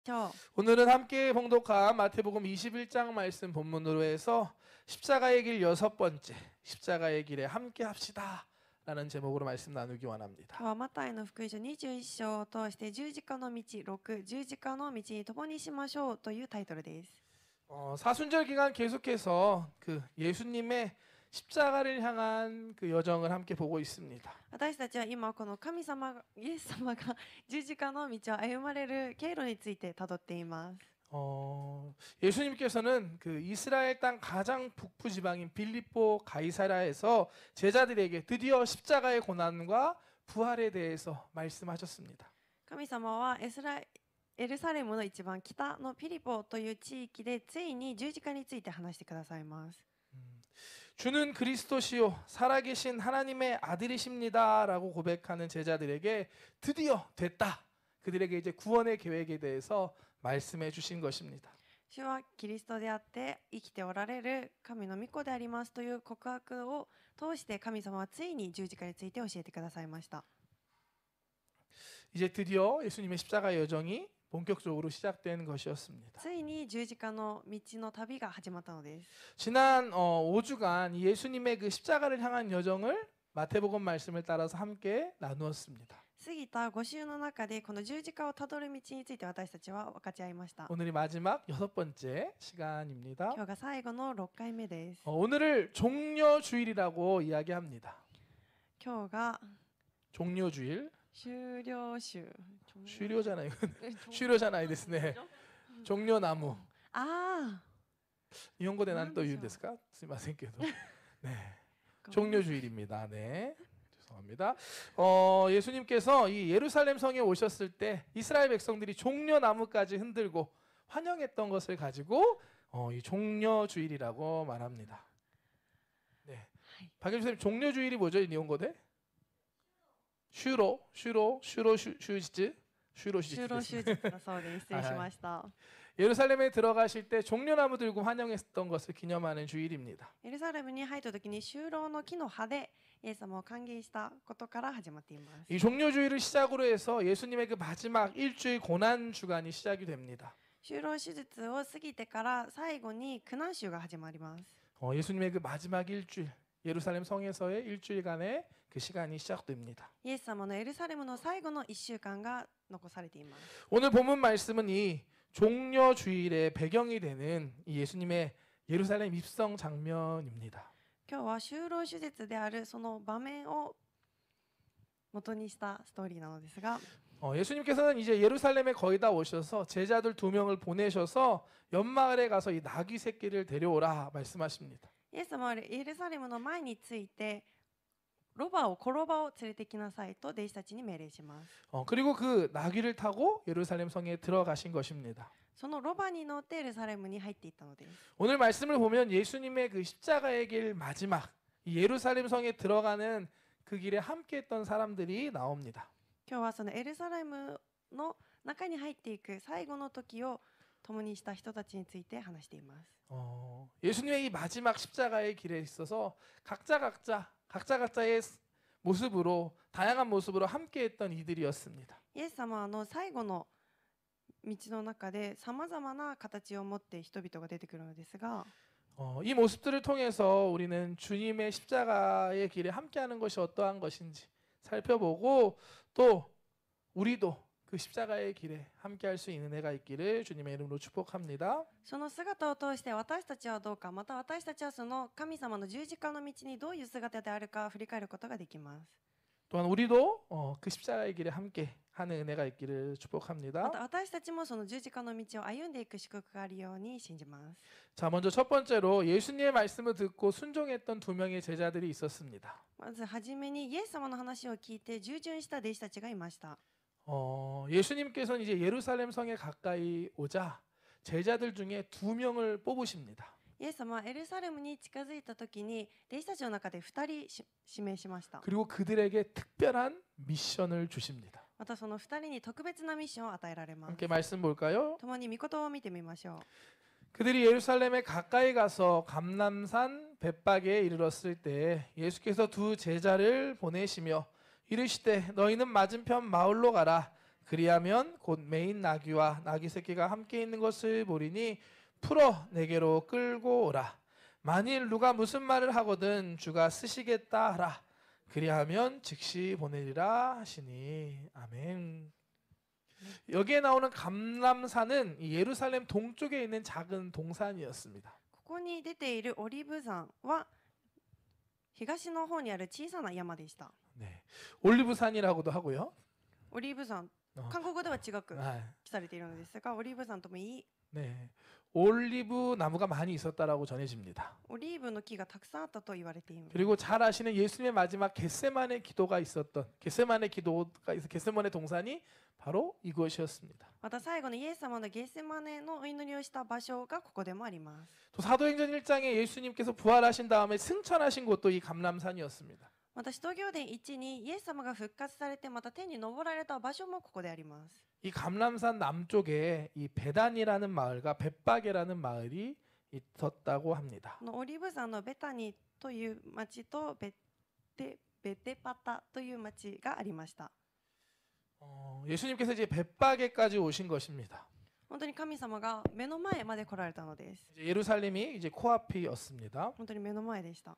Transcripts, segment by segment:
今日 오늘은 함께 봉독한 마태복음 21장 말씀 본문으로 해서 십자가의 길 6번째, 십자가의 길에 함께 합시다 라는 제목으로 말씀 나누기 원합니다. はマタイの福音書21章を通して十字架の道6十字架の道に共にしましょうというタイトルです。 사순절 기간 계속해서 그 예수님의 십자가를 향한 그 여정을 함께 보고 있습니다. 私たちは今この神様イエス様が十字架の道を歩まれる経路についてたどっています。 예수님께서는 그 이스라엘 땅 가장 북부 지방인 빌립보 가이사랴에서 제자들에게 드디어 십자가의 고난과 부활에 대해서 말씀하셨습니다. 神様はエルサレムの一番北のピリポという地域でついに十字架について話してくださいます。 주는 그리스도시요 살아계신 하나님의 아들이십니다라고 고백하는 제자들에게 드디어 됐다. 그들에게 이제 구원의 계획에 대해서 말씀해 주신 것입니다. 主はキリストであって生きておられる神の御子でありますという告白を通して神様はついに十字架について教えてくださいました。 이제 드디어 예수님의 십자가 여정이 본격적으로 시작된 것이었습니다. ついに十字架の道の旅が始まったのです。 지난 5주간 예수님의 그 십자가를 향한 여정을 마태복음 말씀을 따라서 함께 나누었습니다. 過ぎた5週の中でこの十字架をたどる道について私たちは分かち合いました。 오늘이 마지막 6번째 시간입니다. 今日が最後の6回目です。 오늘을 종려주일이라고 이야기합니다. 今日が 종려주일. 終了週。 쉬료잖아요. 쉬료잖아요. 됐네. 종려나무. ああ。 일본어 대난 또 이유ですか? すいませんけど. 네. 종려주일입니다. 네. 죄송합니다. 예수님께서 이 예루살렘 성에 오셨을 때 이스라엘 백성들이 종려나무까지 흔들고 환영했던 것을 가지고 이 종려주일이라고 말합니다. 네. 박예주 선생님, 종려주일이 뭐죠? 일본어대? 슈로슈즈츠 就労手術だそうです。失礼しました。 예루살렘에 들어가실 때 종려나무 들고 환영했던 것을 기념하는 주일입니다. エルサレムに入った時に就労の木の葉でイエス様を歓迎したことから始まっています。 이 종려주일을 시작으로 해서 예수님의 그 마지막 일주일 고난 주간이 시작이 됩니다. 就労手術を過ぎてから最後に苦難週が始まります。 예수님의 그 마지막 일주일, 예루살렘 성에서의 일주일간의 그 시간이 시작됩니다. イエス様のエルサレムの最後の1週間が残されています。 오늘 본문 말씀은 이 종려주일의 배경이 되는 이 예수님의 예루살렘 입성 장면입니다. 今日は就労手術であるその場面を元にしたストーリーなのですが、 예수님께서는 이제 예루살렘에 거의 다 오셔서 제자들 2명을 보내셔서 연마을에 가서 이 나귀 새끼를 데려오라 말씀하십니다. イエス様はエルサレムの前についてロバを連れてきなさいと弟子たちに命令します。 그리고 그 나귀를 타고 예루살렘 성에 들어가신 것입니다. そのロバに乗ってエルサレムに入っていったのです。 오늘 말씀을 보면 예수님의 그 십자가의 길 마지막 이 예루살렘 성에 들어가는 그 길에 함께했던 사람들이 나옵니다. 今日はそのエルサレムの中に入っていく最後の時を共にした人たちについて話しています。 예수님의 이 마지막 십자가의 길에 있어서 각자의 모습으로 다양한 모습으로 함께했던 이들이었습니다. イエス様は最後の道の中でさまざまな形を持って人々が出てくるのですが、 이 모습들을 통해서 우리는 주님의 십자가의 길에 함께하는 것이 어떠한 것인지 살펴보고 또 우리도 그 십자가의 길에 함께할 수 있는 은혜가 있기를 주님의 이름으로 축복합니다. その姿を通して私たちはどうか、また私たちはその神様の十字架の道にどういう姿であるか振り返ることができます。 또한 우리도 그 십자가의 길에 함께하는 은혜가 있기를 축복합니다. また私たちもその十字架の道を歩んでいく祝福があるように信じます。 자, 먼저 첫 번째로 예수님의 말씀을 듣고 순종했던 2명의 제자들이 있었습니다. まずはじめにイエス様の話を聞いて従順した弟子たちがいました。 예수님께서는 이제 예루살렘 성에 가까이 오자 제자들 중에 2명을 뽑으십니다. イエス様はエルサレムに近づいた時に弟子たちの中で2人指名しました。 그리고 그들에게 특별한 미션을 주십니다. またその2人に特別なミッションを与えられます。 함께 말씀 볼까요? 共に御言葉を見てみましょう。 그들이 예루살렘에 가까이 가서 감람산 벳박에 이르렀을 때 예수께서 2 제자를 보내시며 이르시되 너희는 맞은편 마을로 가라. 그리하면 곧 메인 나귀와 나귀 새끼가 함께 있는 것을 보리니 풀어 내게로 끌고 오라. 만일 누가 무슨 말을 하거든 주가 쓰시겠다 하라. 그리하면 즉시 보내리라 하시니. 아멘. 여기에 나오는 감람산은 이 예루살렘 동쪽에 있는 작은 동산이었습니다. ここに出ているオリーブ山は東の方にある小さな山でした。 네, 올리브산이라고도 하고요. オリーブ山、 어. 韓国では違く 아, 記されているのですが、オリーブ山ともいい 네, 올리브 나무가 많이 있었다라고 전해집니다. オリーブの木がたくさんあったと言われています。 그리고 잘 아시는 예수님의 마지막 겟세마네 기도가 있었던 겟세마네 기도가 있어 겟세마네 동산이 바로 이것이었습니다. また最後のイエス様のゲッセマネのお祈りをした場所がここでもあります。 또 사도행전 1장에 예수님께서 부활하신 다음에 승천하신 곳도 이 감람산이었습니다. また使徒行伝1にイエス様が復活されてまた天に昇られた場所もここであります。 이 감람산 남쪽에 이 베단이라는 마을과 벳바게라는 마을이 있었다고 합니다. このオリーブ山のベタニという町とベテパタという町がありました。 예수님께서 이제 벳바게까지 오신 것입니다. 本当に神様が目の前まで来られたのです。 이제 예루살렘이 이제 코앞이었습니다. 本当に目の前でした。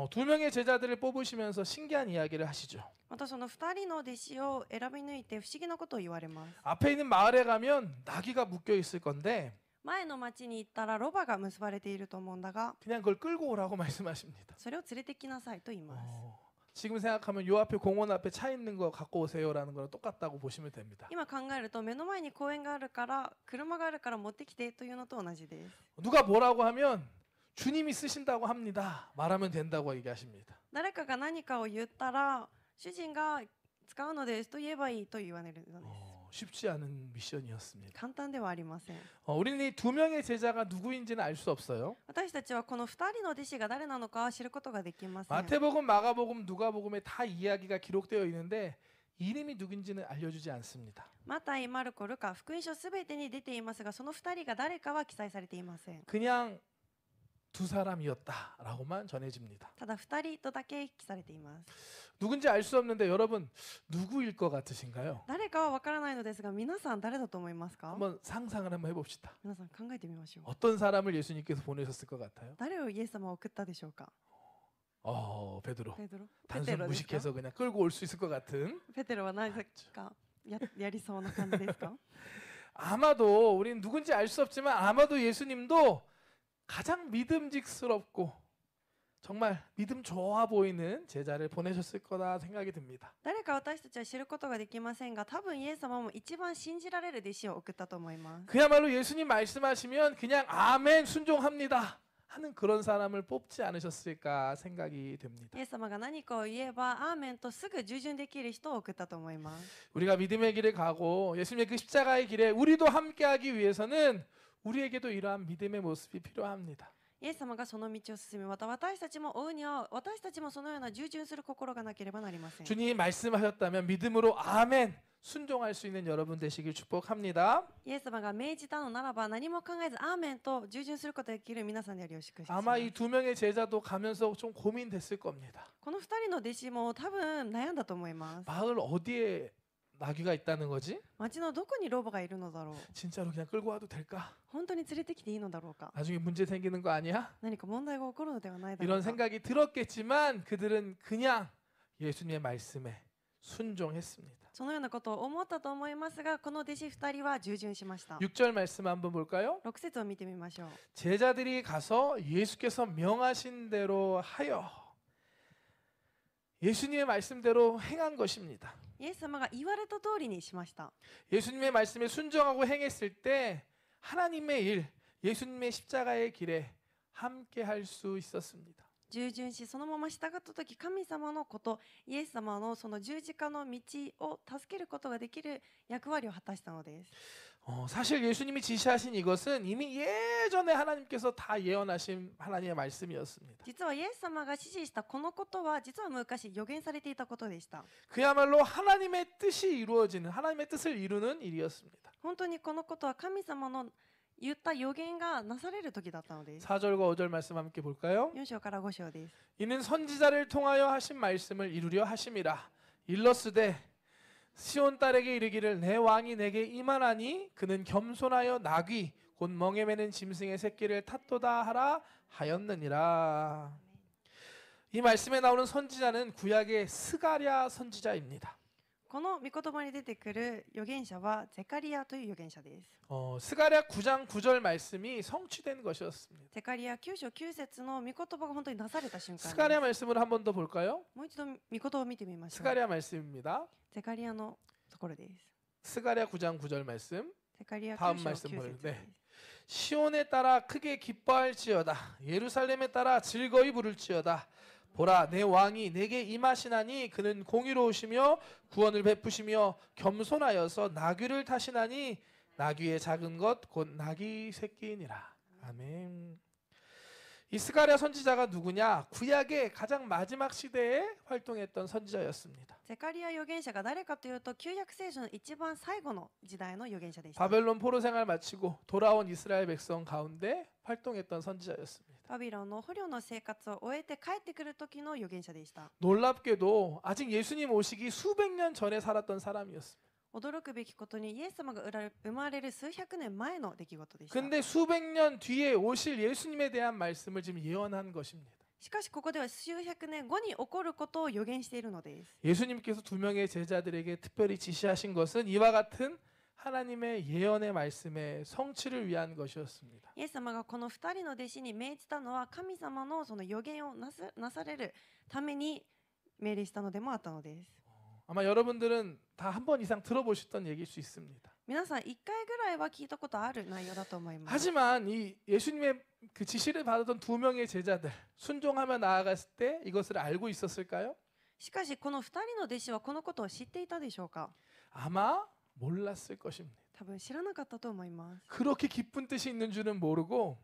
두 명의 제자들을 뽑으시면서 신기한 이야기를 하시죠. またその2人の弟子を選び抜いて不思議なことを言われます。 앞에 있는 마을에 가면 나귀가 묶여 있을 건데 前の町に行ったらロバが結ばれていると思うんだが、 그냥 그걸 끌고 오라고 말씀하십니다. それを連れてきなさいと言います。 지금 생각하면 요 앞에 공원 앞에 차 있는 거 갖고 오세요라는 거랑 똑같다고 보시면 됩니다. 今考えると目の前に公園があるから車があるから持ってきてというのと同じです。 누가 뭐라고 하면 주님이 쓰신다고 합니다. 말하면 된다고 얘기하십니다. 誰かが何かを言ったら主人が使うのですと言えばいいと言われるのです。 쉽지 않은 미션이었습니다. 簡単ではありません。 우리는 이 두 명의 제자가 누구인지는 알 수 없어요. 私たちはこの2人の弟子が誰なのかは知ることができません。 마태복음, 마가복음, 누가복음에 다 이야기가 기록되어 있는데 이름이 누군지는 알려주지 않습니다. マタイ、マルコ、ルカ、福音書すべてに出ていますが、その2人が誰かは記載されていません。 그냥 두 사람이었다라고만 전해집니다. ただ2人とだけ記されています。 누군지 알 수 없는데 여러분 누구일 것 같으신가요? 誰かはわからないのですが、皆さん誰だと思いますか？ 한번 상상을 한번 해봅시다. 皆さん考えてみましょう。 어떤 사람을 예수님께서 보내셨을 것 같아요? 誰をイエス様は送ったでしょうか？ 베드로. ペテロ。ペテ 단순 ロですか？ 무식해서 그냥 끌고 올 수 있을 것 같은. ペテロは何かやりそうな感じですか？ 아마도 우리는 누군지 알 수 없지만 아마도 예수님도 가장 믿음직스럽고 정말 믿음 좋아 보이는 제자를 보내셨을 거다 생각이 듭니다. 誰か私たちは知ることができませんが、多分イエス様も一番信じられる弟子を送ったと思います。 그야말로 예수님 말씀하시면 그냥 아멘 순종합니다 하는 그런 사람을 뽑지 않으셨을까 생각이 됩니다. イエス様が何かを言えばアーメンとすぐ従順できる人を送ったと思います。 우리가 믿음의 길을 가고 예수님의 그 십자가의 길에 우리도 함께하기 위해서는 우리에게도 이러한 믿음의 모습이 필요합니다. イエス様がその道を進み、また私たちも追うには私たちもそのような従順する心がなければなりません。 주님이 말씀하셨다면 믿음으로 아멘 순종할 수 있는 여러분 되시길 축복합니다. イエス様が命じたのならば何も考えずアーメンと従順することができる皆さんでありを祝福します。 아마 이 두 명의 제자도 가면서 좀 고민됐을 겁니다. この2人の弟子も多分悩んだと思います。 마을 어디에 나귀가 있다는 거지? 町のどこにロボがいるのだろう。 진짜로 그냥 끌고 와도 될까? 本当に連れてきていいのだろうか。 나중에 문제 생기는 거 아니야? 何か問題が起こるのではないだろう 이런 か。 생각이 들었겠지만 그들은 그냥 예수님의 말씀에 순종했습니다. そのようなことを思ったと思いますが、この弟子2人は従順しました。 6절 말씀 한번 볼까요? 6節を見てみましょう。 제자들이 가서 예수께서 명하신 대로 하여 예수님의 말씀대로 행한 것입니다. イエス様が言われた通りにしました。 예수님의 말씀에 순종하고 행했을 때 하나님의 일, 예수님의 십자가의 길에 함께 할 수 있었습니다. 従順しそのまま従った時、神様のこと、イエス様のその十字架の道を助けることができる役割を果たしたのです。 사실 예수님이 지시하신 이것은 이미 예전에 하나님께서 다 예언하신 하나님의 말씀이었습니다. 実はイエス様が指示したこのことは実は昔予言されていたことでした。 그야말로 하나님의 뜻이 이루어지는 하나님의 뜻을 이루는 일이었습니다. 本当にこのことは神様の言った予言がなされる時だったのです。 4절과 5절 말씀 함께 볼까요? 4章から5章です。 이는 선지자를 통하여 하신 말씀을 이루려 하심이라. 일러스되 시온 딸에게 이르기를 내 왕이 내게 임하나니 그는 겸손하여 나귀 곧 멍에 매는 짐승의 새끼를 탔도다 하라 하였느니라. 이 말씀에 나오는 선지자는 구약의 스가랴 선지자입니다. この御言葉に出てくる預言者はゼカリアという預言者です。 스가랴 9장 9절 말씀이 성취된 것이었습니다. ゼカリア9章9節の御言葉が本当になされた瞬間です。 스가랴 말씀을 한 번 더 볼까요? もう一度御言葉を見てみましょう。 스가랴 말씀입니다. ゼカリアのところです。 스가랴 9장 9절 말씀. ゼカリア 다음 9章 말씀 9 보여요. 節です 네. 시온에 따라 크게 기뻐할지어다. 예루살렘에 따라 즐거이 부를지어다. 보라 내 왕이 내게 임하시나니 그는 공의로우시며 구원을 베푸시며 겸손하여서 나귀를 타시나니 나귀의 작은 것 곧 나귀 새끼니라. 아멘. 이 스가랴 선지자가 누구냐? 구약의 가장 마지막 시대에 활동했던 선지자였습니다. ゼカリア預言者が誰かというと旧約聖書の一番最後の時代の預言者でした。 바벨론 포로 생활 마치고 돌아온 이스라엘 백성 가운데 활동했던 선지자였습니다. バビロンの捕虜の生活を終えて帰ってくる時の預言者でした。 놀랍게도 아직 예수님 오시기 수백 년 전에 살았던 사람이었습니다. 驚くべきことにイエス様が生まれる数百年前の出来事でした。 근데 수백 년 뒤에 오실 예수님에 대한 말씀을 지금 예언한 것입니다. しかしここでは数百年後に起こることを予言しているのです。 예수님께서 두 명의 제자들에게 특별히 지시하신 것은 이와 같은 하나님의 예언의 말씀의 성취를 위한 것이었습니다. イエス様がこの2人の弟子に命じたのは神様のその予言をなされるために命令したのでもあったのです。 아마 여러분들은 다 한 번 이상 들어보셨던 얘기일 수 있습니다. 皆さん1回ぐらいは聞いたことある内容だと思います。 하지만 이 예수님의 그 지시를 받았던 두 명의 제자들 순종하며 나아갔을 때 이것을 알고 있었을까요? しかしこの2人の弟子はこのことを知っていたでしょうか？ 아마 몰랐을 것입니다. 多分知らなかったと思います。 그렇게 깊은 뜻이 있는 줄은 모르고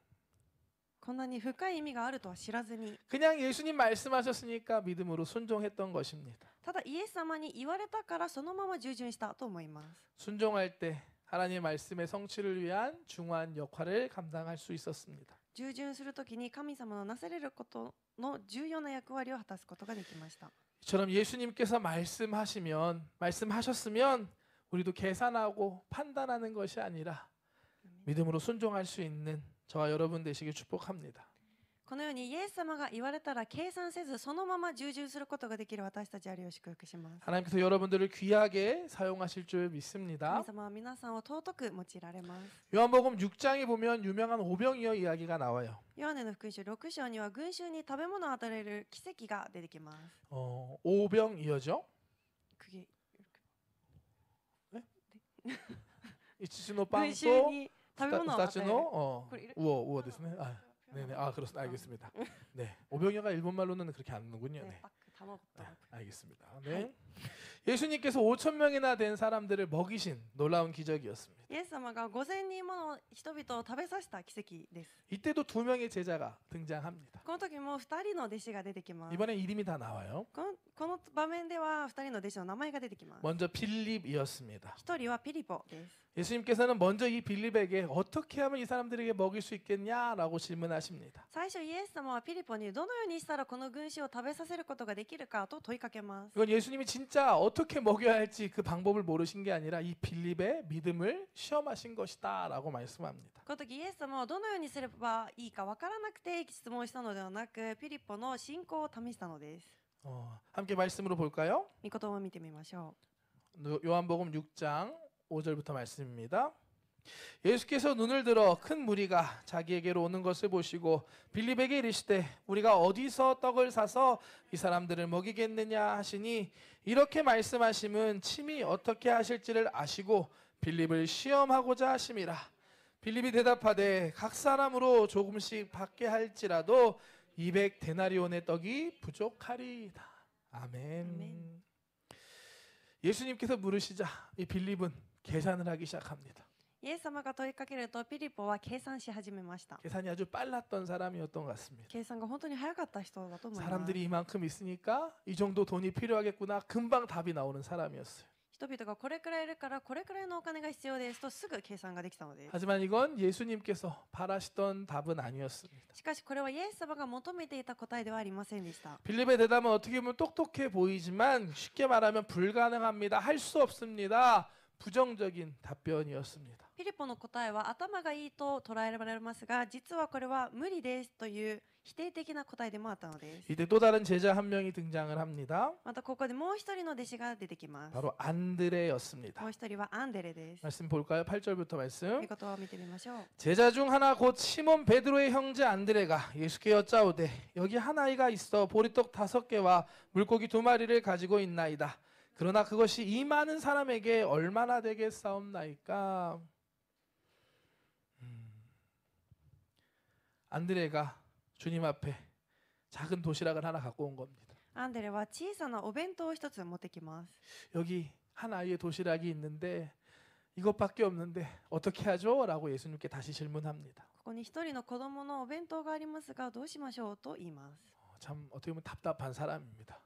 こんなに深い意味があるとは知らずに、 그냥 예수님 말씀하셨으니까 믿음으로 순종했던 것입니다. ただイエス様に言われたからそのまま従順したと思います。 순종할 때 하나님의 말씀의 성취를 위한 중요한 역할을 감당할 수 있었습니다. 従順するときに神様のなされることの重要な役割を果たすことができました。 이처럼 예수님께서 말씀하셨으면 우리도 계산하고 판단하는 것이 아니라 믿음으로 순종할 수 있는 저와 여러분 되시길 축복합니다. このようにイエス様が言われたら計算せずそのまま従順することができる私たちあるよう祝福します。 하나님께서 여러분들을 귀하게 사용하실 줄 믿습니다. 神様は皆さんを尊く用いられます。 요한복음 6장에 보면 유명한 오병이어 이야기가 나와요. ヨハネの福音書6章には群衆に食べ物を与える奇跡が出てきます。 오병이어죠. 釘 이치즈노 群衆 빵또 に食べ物を与える。 스타츠노 그래, 이렇게- 우어 됐네. 네네. 그렇습니다. 알겠습니다. 네. 오병이어가 일본 말로는 그렇게 안 하는군요. 네. パック卵 네, 알겠습니다. 네. 예수님께서 5천 명이나 된 사람들을 먹이신 놀라운 기적이었습니다. イエス様が5000人もの人々を食べさせた奇跡です。 이때도 두 명의 제자가 등장합니다. この時も2人の弟子が出てきます。 이번엔 이름이 다 나와요. この場面では2人の弟子の名前が出てきます。 먼저 빌립이었습니다. 1人はピリポです。 예수님께서는 먼저 이 빌립에게 어떻게 하면 이 사람들에게 먹일 수 있겠냐라고 질문하십니다. 最初イエス様はピリポにどのようにしたらこの群衆を食べさせることができるかと問いかけます。 이건 예수님이 진짜 어떻게 먹여야 할지 그 방법을 모르신 게 아니라 이 빌립의 믿음을 시험하신 것이다라고 말씀합니다. この時イエス様はどのようにすればいいか分からなくて質問したのではなくピリポの信仰を試したのです。 함께 말씀으로 볼까요? 御言葉を見てみましょ 요한복음 6장 5절부터 말씀입니다. 예수께서 눈을 들어 큰 무리가 자기에게로 오는 것을 보시고 빌립에게 이르시되 우리가 어디서 떡을 사서 이 사람들을 먹이겠느냐 하시니 이렇게 말씀하심은 친히 어떻게 하실지를 아시고 빌립을 시험하고자 하심이라. 빌립이 대답하되 각 사람으로 조금씩 받게 할지라도 200데나리온의 떡이 부족하리이다. 아멘. 아멘. 예수님께서 물으시자 이 빌립은 계산을 하기 시작합니다. う。イエス様が問いかけるとピリポは計算し始めました。 계산이 아주 빨랐던 사람이었던 것 같습니다. 計算が本当に早かった人だと思います。 사람들이 이만큼 있으니까 이 정도 돈이 필요하겠구나 금방 답이 나오는 사람이었어요. 人々がこれくらいいるからこれくらいのお金が必要ですとすぐ計算ができたのです。 하지만 이건 예수님께서 바라시던 답은 아니었습니다. しかしこれはイエス様が求めていた答えではありませんでした。 빌립의 대답은 어떻게 보면 똑똑해 보이지만 쉽게 말하면 불가능합니다. 할 수 없습니다. 부정적인 답변이었습니다. フィリポの答えは頭がいいと捉えられますが、実はこれは無理ですという否定的な答えでもあったのです。 이때 또 다른 제자 한 명이 등장을 합니다. またここでもう一人の弟子が出てきます。 바로 안드레였습니다. もう一人はアンデレです。 말씀 볼까요? 8절부터 御 말씀. 言葉を見てみましょう。 제자 중 하나 곧 시몬 베드로의 형제 안드레가 예수께 여짜오되 여기 한 아이가 있어 보리떡 5개와 물고기 2마리를 가지고 있나이다. 그러나 그것이 이 많은 사람에게 얼마나 되겠사옵나이까. 안드레가 주님 앞에 작은 도시락을 하나 갖고 온 겁니다. アンデレは小さなお弁当を一つ持ってきます。 여기 한 아이의 도시락이 있는데 이것밖에 없는데 어떻게 하죠? 라고 예수님께 다시 질문합니다. ここに一人の子供のお弁当がありますがどうしましょうと言います。 참 어떻게 보면 답답한 사람입니다.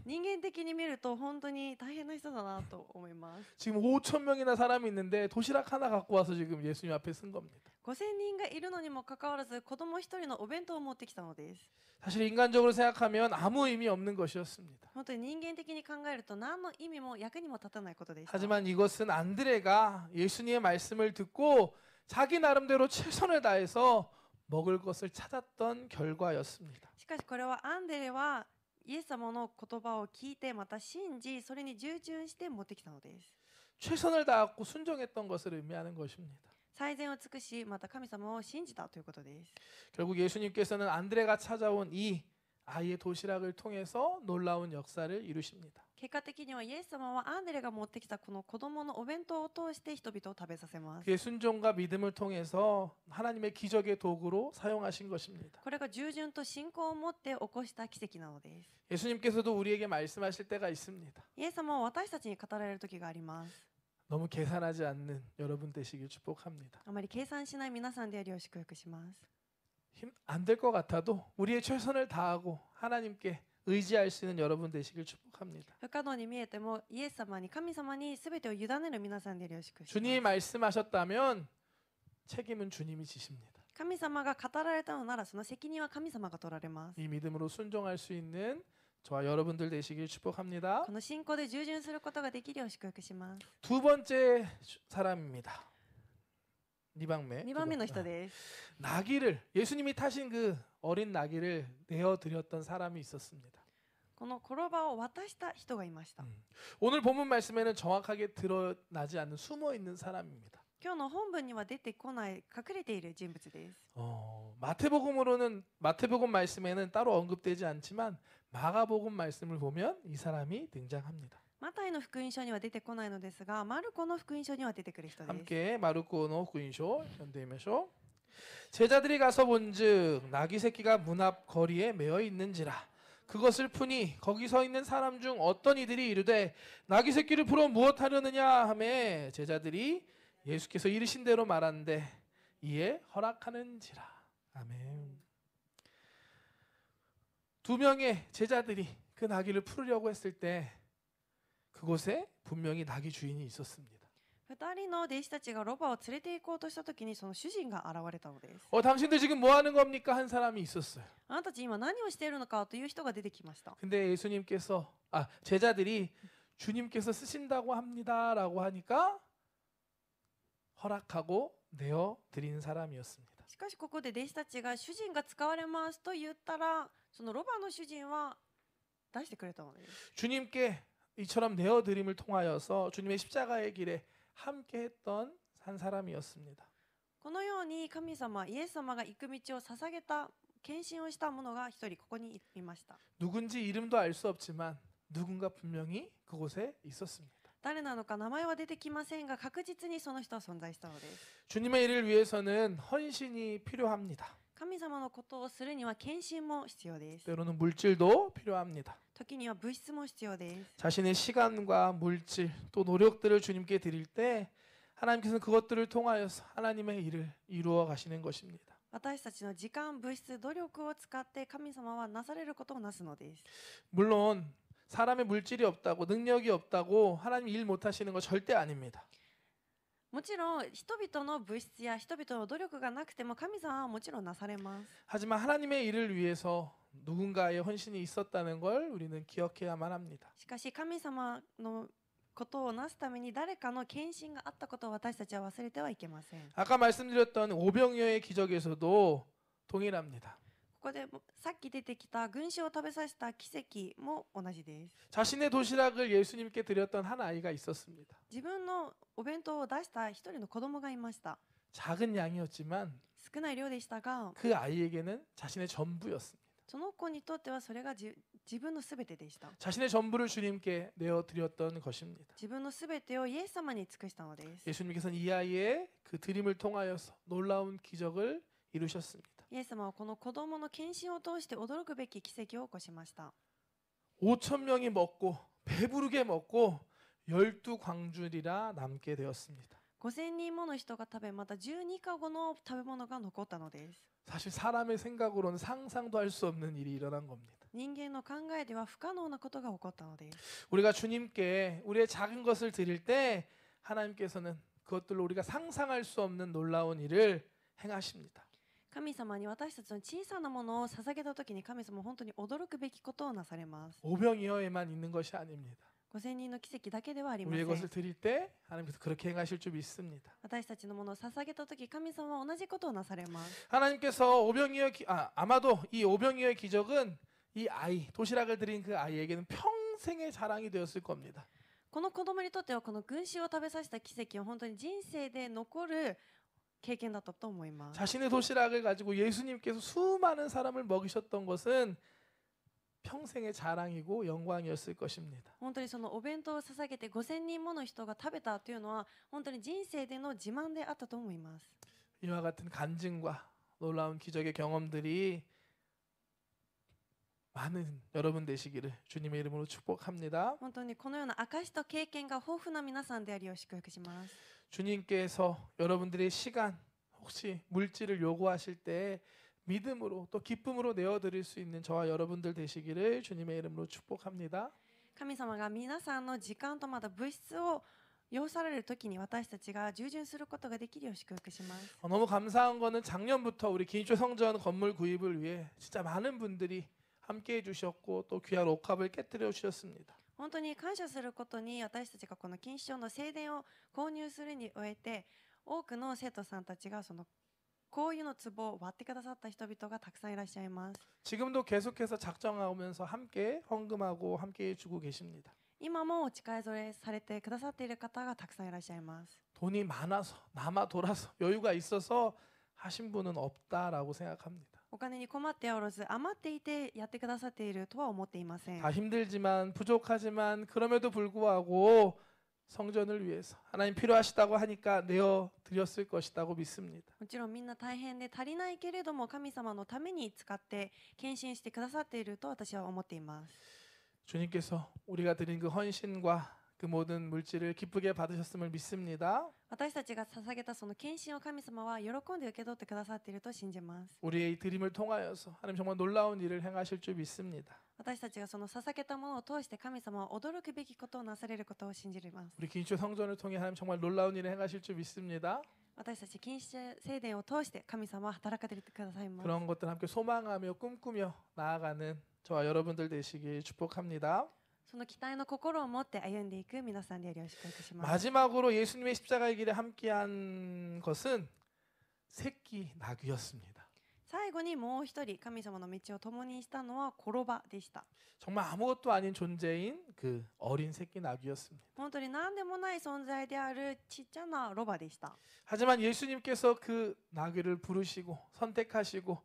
人間的に見ると本当に大変な人だなと思います。 지금 5천 명이나 사람이 있는데 도시락 하나 갖고 와서 지금 예수님 앞에 쓴 겁니다. 5000人がいるのにもかかわらず子供一人のお弁当を持ってきたのです。 사실 인간적으로 생각하면 아무 의미 없는 것이었습니다. 本当に人間的に考えると何の意味も役にも立たないことでした。 하지만 이것은 안드레가 예수님의 말씀을 듣고 자기 나름대로 최선을 다해서 먹을 것을 찾았던 결과였습니다. しかしこれはアンデレはイエス様の言葉を聞いてまた信じそれに従順して持ってきたのです。 최선을 다하고 순종했던 것을 의미하는 것입니다. 最善を尽くしまた神様を信じたということです。 결국 예수님께서는 안드레가 찾아온 이 아이의 도시락을 통해서 놀라운 역사를 이루십니다. 結果的にはイエス様はアンデレが持ってきたこの子供のお弁当を通して人々を食べさせます。 그의 순종과 믿음을 통해서 하나님의 기적의 도구로 사용하신 것입니다. これが従順と信仰を持って起こした奇跡なのです。 예수님께서도 우리에게 말씀하실 때가 있습니다. イエス様は私たちに語られる時があります。 너무 계산하지 않는 여러분 되시길 축복합니다. あまり計算しない皆さんでありを祝福します。 안 될 것 같아도 우리의 최선을 다하고 하나님께 의지할 수 있는 여러분 되시길 축복합니다. 不可能に見えてもイエス様に神様に全てを委ねる皆さんでありを祝福します。 주님이 말씀하셨다면 책임은 주님이 지십니다. 神様が語られたのならその責任は神様が取られます。 이 믿음으로 순종할 수 있는 저와 여러분들 되시길 축복합니다. この信仰で従順することができるよう祝福します。 두 번째 사람입니다. 2番目. 2番目の人です。 나귀를 예수님이 타신 그 어린 나귀를 내어 드렸던 사람이 있었습니다. この転ばを渡した人がいました。 오늘 본문 말씀에는 정확하게 드러나지 않는 숨어 있는 사람입니다. 今日の本文には出てこない隠れている人物です。 마태복음 말씀에는 따로 언급되지 않지만 마가복음 말씀을 보면 이 사람이 등장합니다. マタイの福音書には出てこないのですが、マルコの福音書には出てくる人です。 함께 마르코노 구인쇼 현대이메쇼. 제자들이 가서 본즉 나귀 새끼가 문 앞 거리에 매어 있는지라 그것을 푸니 거기 서 있는 사람 중 어떤 이들이 이르되 나귀 새끼를 풀어 무엇 하려느냐 하매 제자들이 예수께서 이르신 대로 말한대 이에 허락하는지라. 아멘. 두 명의 제자들이 그 나귀를 풀으려고 했을 때 그곳에 분명히 나귀 주인이 있었습니다. 2人の弟子たちがロバを連れて行こうとした時にその主人が現れたのです。 당신들 지금 뭐 하는 겁니까? 한 사람이 있었어요. あなたたち今何をしているのかという人が出てきました。 근데 제자들이 주님께서 쓰신다고 합니다라고 하니까 허락하고 내어 드리는 사람이었습니다. しかしここで弟子たちが主人が使われますと言ったらそのロバの主人は出してくれたのです。 주님께 이처럼 내어 드림을 통하여서 주님의 십자가의 길에 함께 했던 한 사람이었습니다. このように神様イエス様が行く道を捧げた献身をした者が一人ここにいました。 누군지 이름도 알 수 없지만 누군가 분명히 그곳에 있었습니다. 誰なのか名前は出てきませんが確実にその人は存在したのです。 주님의 일을 위해서는 헌신이 필요합니다. 神様のことをするには献身も必要です。 때로는 물질도 필요합니다. 時には物質も必要です。 자신의 시간과 물질 또 노력들을 주님께 드릴 때 하나님께서는 그것들을 통하여서 하나님의 일을 이루어 가시는 것입니다. 私たちの時間、物質、努力を使って神様はなされることをなすのです。 물론 사람의 물질이 없다고 능력이 없다고 하나님 일 못하시는 거 절대 아닙니다. もちろん人々の物質や人々の努力がなくても神様はもちろんなされます。 하지만 하나님의 일을 위해서 누군가의 헌신이 있었다는 걸 우리는 기억해야만 합니다. しかし神様のことをなすために誰かの献身があったことを私たちは忘れてはいけません。 아까 말씀드렸던 오병이어의 기적에서도 동일합니다. ここでもさっき出てきた群衆を食べさせた奇跡も同じです。 자신의 도시락을 예수님께 드렸던 한 아이가 있었습니다. 自分のお弁当を出した一人の子供がいました。 작은 양이었지만 少ない量でしたが、 그 아이에게는 자신의 전부였습니다. その子にとってはそれが自分のすべてでした。 자신의 전부를 주님께 내어드렸던 것입니다. 自分のすべてをイエス様に尽くしたのです。 예수님께서는 이 아이의 그 드림을 통하여서 놀라운 기적을 이루셨습니다. イエス様はこの子供の献身を通して驚くべき奇跡を起こしました。 5천 명이 먹고 배부르게 먹고 12광줄이라 남게 되었습니다. 5000人もの人が食べ、また12カゴの食べ物が残ったのです。 사실 사람의 생각으로는 상상도 할 수 없는 일이 일어난 겁니다. 人間の考えでは不可能なことが起こったのです。 우리가 주님께 우리의 작은 것을 드릴 때 하나님께서는 그것들로 우리가 상상할 수 없는 놀라운 일을 행하십니다. 神様に私たちの小さなものを捧げたときに神様は本当に驚くべきことをなされます。 오병이어에만 있는 것이 아닙니다. 5000人の奇跡だけではありませ 우리의 ん。 것을 드릴 때 하나님께서 그렇게 행하실 줄 믿습니다. 私たちのものを捧げたとき神様は同じことをなされます。 하나님께서 아마도 이 오병이어의 기적은 이 아이 도시락을 드린 그 아이에게는 평생의 자랑이 되었을 겁니다. この子供にとってはこの群衆を食べさせた奇跡は本当に人生で残る経験だったと思います。 자신의 도시락을 가지고 예수님께서 수많은 사람을 먹이셨던 것은 평생의 자랑이고 영광이었을 것입니다. 本当にそのお弁当を捧げて5000人もの人が食べたというのは本当に人生での自慢であったと思います。 이와 같은 간증과 놀라운 기적의 경험들이 많은 여러분 되시기를 주님의 이름으로 축복합니다. 本当にこのような証と経験が豊富な皆さんでありを祝福します。 주님께서 여러분들의 시간 혹시 물질을 요구하실 때 믿음으로 또 기쁨으로 내어드릴 수 있는 저와 여러분들 되시기를 주님의 이름으로 축복합니다. 神様が皆さんの時間とまた物質を要されるときに私たちが従順することができるよう祝福します。 너무 감사한 거는 작년부터 우리 기인초 성전 건물 구입을 위해 진짜 많은 분들이 함께해 주셨고 또 귀한 옥합을 깨뜨려 주셨습니다. 本当に感謝することに私たちがこの錦糸町の聖殿を購入するにおいて多くの生徒さんたちがそのこういうの壺を割ってくださった人々がたくさんいらっしゃいます。 지금도 계속해서 작정하면서 함께 헌금하고 함께 해주고 계십니다. 今もお力添えされてくださっている方がたくさんいらっしゃいます。 돈이 많아서 남아 돌아서 여유가 있어서 하신 분은 없다라고 생각합니다. お金に困っておらず余っていてやってくださっているとは思っていません。 다 힘들지만 부족하지만 그럼에도 불구하고 성전을 위해서 하나님 필요하시다고 하니까 내어 드렸을 것이라고 믿습니다. もちろんみんな大変で足りないけれども神様のために使って献身してくださっていると私は思っています。 주님께서 우리가 드린 그 헌신과 그 모든 물질을 기쁘게 받으셨음을 믿습니다. 私たちが捧げたその献身を神様は喜んで受け取ってくださっていると信じます。 우리의 이 드림을 통하여서 하나님 정말 놀라운 일을 행하실 줄 믿습니다. 私たちがその捧げたものを通して神様は驚くべきことをなされることを信じます。 우리 기인초 성전을 통해 하나님 정말 놀라운 일을 행하실 줄 믿습니다. 私たち錦糸聖殿を通して神様は働かれてくださいます。 그런 것들 함께 소망하며 꿈꾸며 나아가는 저와 여러분들 되시길 축복합니다. その期待の心を持って歩んでいく皆さんでありを祝福します。 마지막으로 예수님의 십자가의 길에 함께한 것은 새끼 나귀였습니다. 最後にもう一人神様の道を共にしたのは転ばでした。 정말 아무것도 아닌 존재인 그 어린 새끼 나귀였습니다. 本当に何でもない存在であるちっちゃなロバでした。 하지만 예수님께서 그 나귀를 부르시고 선택하시고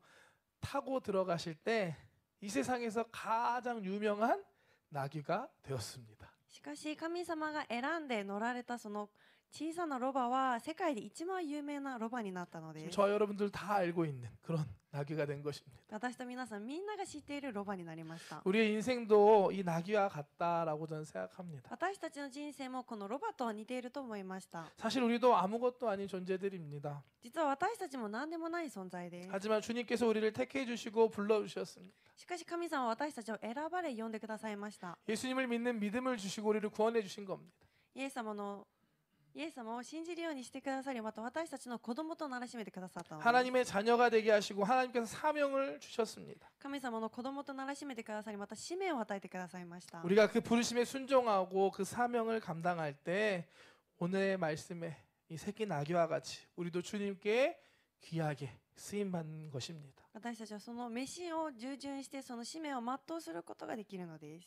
타고 들어가실 때 이 세상에서 가장 유명한 나귀가 되었습니다. しかし神様が選んで乗られたその小さなロバは世界で一番有名なロバになったので 지금 す。 저 여러분들 다 알고 있는 그런 나귀가 된 것입니다. 私と皆さんみんなが知っているロバになりました。 우리의 인생도 이 나귀와 같다라고 저는 생각합니다. 私たちの人生もこのロバと似ていると思いました。 사실 우리도 아무것도 아닌 존재들입니다. 実は私たちも何でもない存在です。 하지만 주님께서 우리를 택해 주시고 불러 주셨습니다. しかし神様は私たちを選ばれ呼んでくださいました。 예수님을 믿는 믿음을 주시고 우리를 구원해 주신 겁니다. イエス様を信じるようにしてくださり、また私たちの子供とならしめてくださったのです。 하나님의 자녀가 되게 하시고 하나님께서 사명을 주셨습니다. 神様の子供とならしめてくださり、また使命を与えてくださいました。 우리가 그 부르심에 순종하고 그 사명을 감당할 때 오늘의 말씀에 이 새끼 나귀와 같이 우리도 주님께 귀하게 쓰임 받는 것입니다. 私たちはその飯を従順してその使命を全うすることができるのです。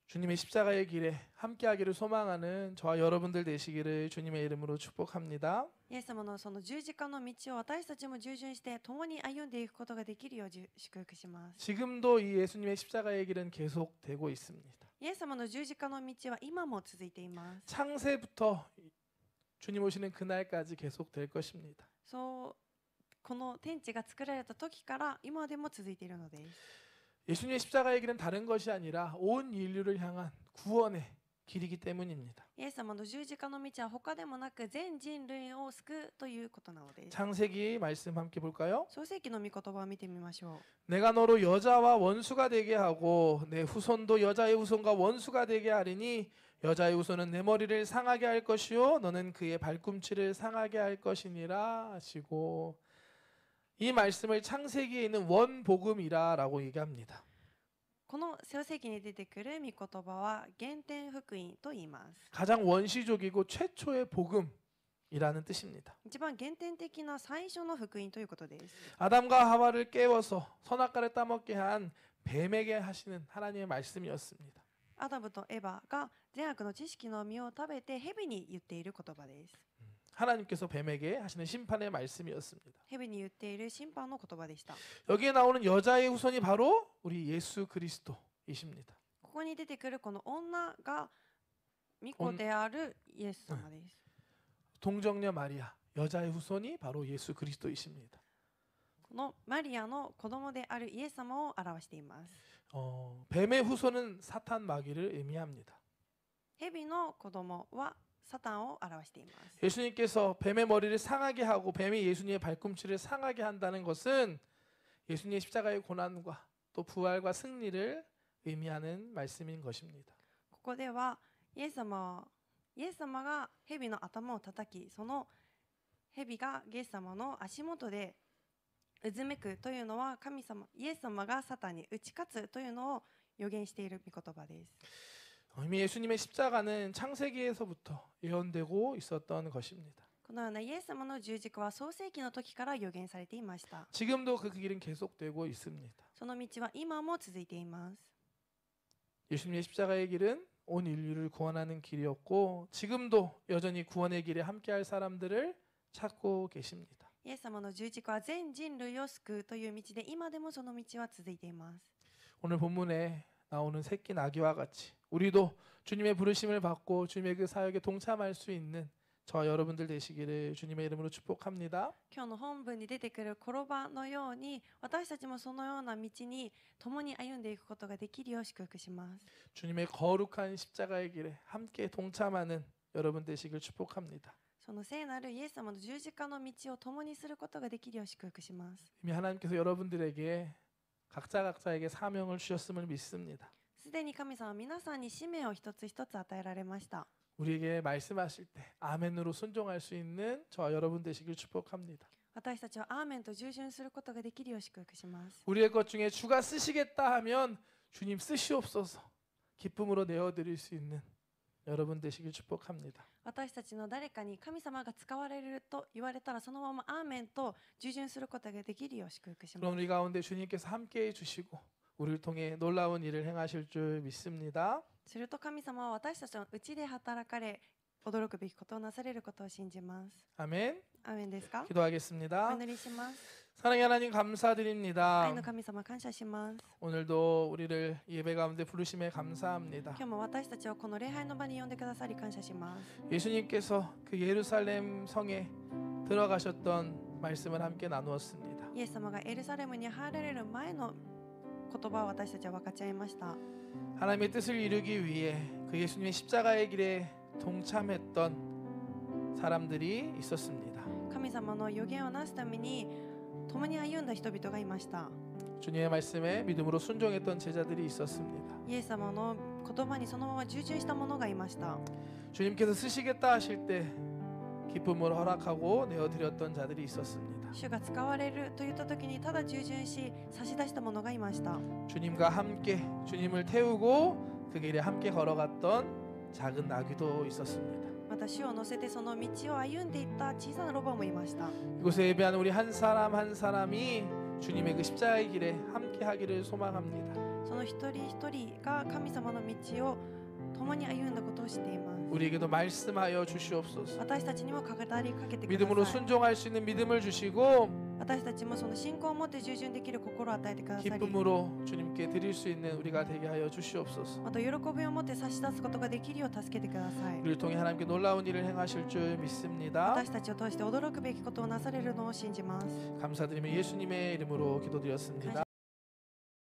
주님의 십자가의 길에 함께하기를 소망하는 저와 여러분들 되시기를 주님의 이름으로 축복합니다. イエス様のその十字架の道を私たちも従順して共に歩んでいくことができるよう祝福します。 지금도 이 예수님의 십자가의 길은 계속되고 있습니다. イエス様の十字架の道は今も続いています。 창세부터 주님 오시는 그날까지 계속될 것입니다. この天地が作られた時から今でも続いているのです。 예수님의 십자가의 길은 다른 것이 아니라 온 인류를 향한 구원의 길이기 때문입니다. イエス様の十字架の道は他でもなく全人類を救うということなのです。 창세기 말씀 함께 볼까요? 創世記の御言葉を見てみましょう。 내가 너로 여자와 원수가 되게 하고 내 후손도 여자의 후손과 원수가 되게 하리니 여자의 후손은 내 머리를 상하게 할 것이요 너는 그의 발꿈치를 상하게 할 것이니라 하시고 이 말씀을 창세기에 있는 원복음이라라고 얘기합니다. この創世記に出てくる御言葉は原点福音と言います。 가장 원시적이고 최초의 복음이라는 뜻입니다. 一番原点的な最初の福音ということです。 아담과 하와를 깨워서 선악과를 따먹게 한 뱀에게 하시는 하나님의 말씀이었습니다. アダムとエバが善悪の知識の実を食べて蛇に言っている言葉です。 하나님께서 뱀에게 하시는 심판의 말씀이었습니다. 蛇に言っている審判の言葉でした。 여기에 나오는 여자의 후손이 바로 우리 예수 그리스도이십니다. ここに出てくるこの女が御子であるイエス様です。 동정녀 마리아, 여자의 후손이 바로 예수 그리스도이십니다. このマリアの子供であるイエス様を表しています。 뱀의 후손은 사탄 마귀를 의미합니다. 蛇の子供はサタンを表しています。 예수님께서 뱀의 머리를 상하게 하고 뱀이 예수님의 발꿈치를 상하게 한다는 것은 예수님의 십자가의 고난과 또 부활과 승리를 의미하는 말씀인 것입니다. ここではイエス様が蛇の頭を叩き、その蛇がイエス様の足元でうずめくというのはイエス様がサタンに打ち勝つというのを予言している御言葉です。 이미 예수님의 십자가는 창세기에서부터 예언되고 있었던 것입니다. このようなイエス様の十字架は創世記の時から予言されていました。 지금도 그 길은 계속되고 있습니다. その道は今も続いています。 예수님의 십자가의 길은 온 인류를 구원하는 길이었고 지금도 여전히 구원의 길에 함께할 사람들을 찾고 계십니다. イエス様の十字架は全人類を救うという道で今でもその道は続いています。 오늘 본문에 나오는 새끼 나귀와 같이 우리도 주님의 부르심을 받고 주님의 그 사역에 동참할 수 있는 저와 여러분들 되시기를 주님의 이름으로 축복합니다. 今日の本文に出てくる転ばのように私たちもそのような道に共に歩んでいくことができるよう祝福します。 주님의 거룩한 십자가의 길에 함께 동참하는 여러분 되시길 축복합니다. その聖なるイエス様の十字架の道を共にすることができるよう祝福します。 이미 하나님께서 여러분들에게 각자에게 사명을 주셨음을 믿습니다. すでに神様は皆さんに使命を一つ一つ与えられました。 우리에게 말씀하실 때 아멘으로 순종할 수 있는 저와 여러분 되시길 축복합니다. 私たちはアーメンと従順することができるよう祝福します。 우리의 것 중에 주가 쓰시겠다 하면 주님 쓰시옵소서 기쁨으로 내어드릴 수 있는 여러분 되시길 축복합니다. 私たちの誰かに神様が使われると言われたらそのままアーメンと従順することができるよう祝福しま 그럼 す。 우리 가운데 주님께서 함께해 주시고 우리를 통해 놀라운 일을 행하실 줄 믿습니다. すると神様は私たちのうちで働かれ驚くべきことをなされることを信じます。 아멘. アーメンですか？ 기도하겠습니다. お祈りします。 사랑의 하나님 감사드립니다. 愛の神様感謝します。 오늘도 우리를 예배 가운데 부르심에 감사합니다. 今日も私たちをこの礼拝の場に呼んでくださり感謝します。 예수님께서 그 예루살렘 성에 들어가셨던 말씀을 함께 나누었습니다. イエス様がエルサレムに入られる前の言葉を私たちは分かち合いました。 하나님의 뜻을 이루기 위해 그 예수님의 십자가의 길에 동참했던 사람들이 있었습니다. 神様の予言をなすために共に歩んだ人々がいました。 주님의 말씀에 믿음으로 순종했던 제자들이 있었습니다. イエス様の言葉にそのまま従順した者がいました。 주님께서 쓰시겠다 하실 때 기쁨으로 허락하고 내어드렸던 자들이 있었습니다. 主が使われると言った時にただ従順し差し出した者がいました。 주님과 함께 주님을 태우고 그 길에 함께 걸어갔던 작은 나귀도 있었습니다. また主を乗せてその道を歩んでいった小さなロバもいました。 이곳에 예배하는 우리 한 사람 한 사람이 주님의 그 십자가의 길에 함께 하기를 소망합니다. その一人一人が神様の道を共に歩んだことを知っています。 우리에게도 말씀하여 주시옵소서. 私たちにも語りかけてくだ 믿음으로 さい。 순종할 수 있는 믿음을 주시고 私たちもその信仰を持って従順できる心を与えてくださり、 기쁨으로 주님께 드릴 수 있는 우리가 되게 하여 주시옵소서. また喜びを持って差し出すことができるよう助けてください。 우리를 통해 하나님께 놀라운 일을 행하실 줄 믿습니다. 私たちを通して驚くべきことをなされるのを信じます。 감사드리며 예수님의 이름으로 感謝 기도드렸습니다.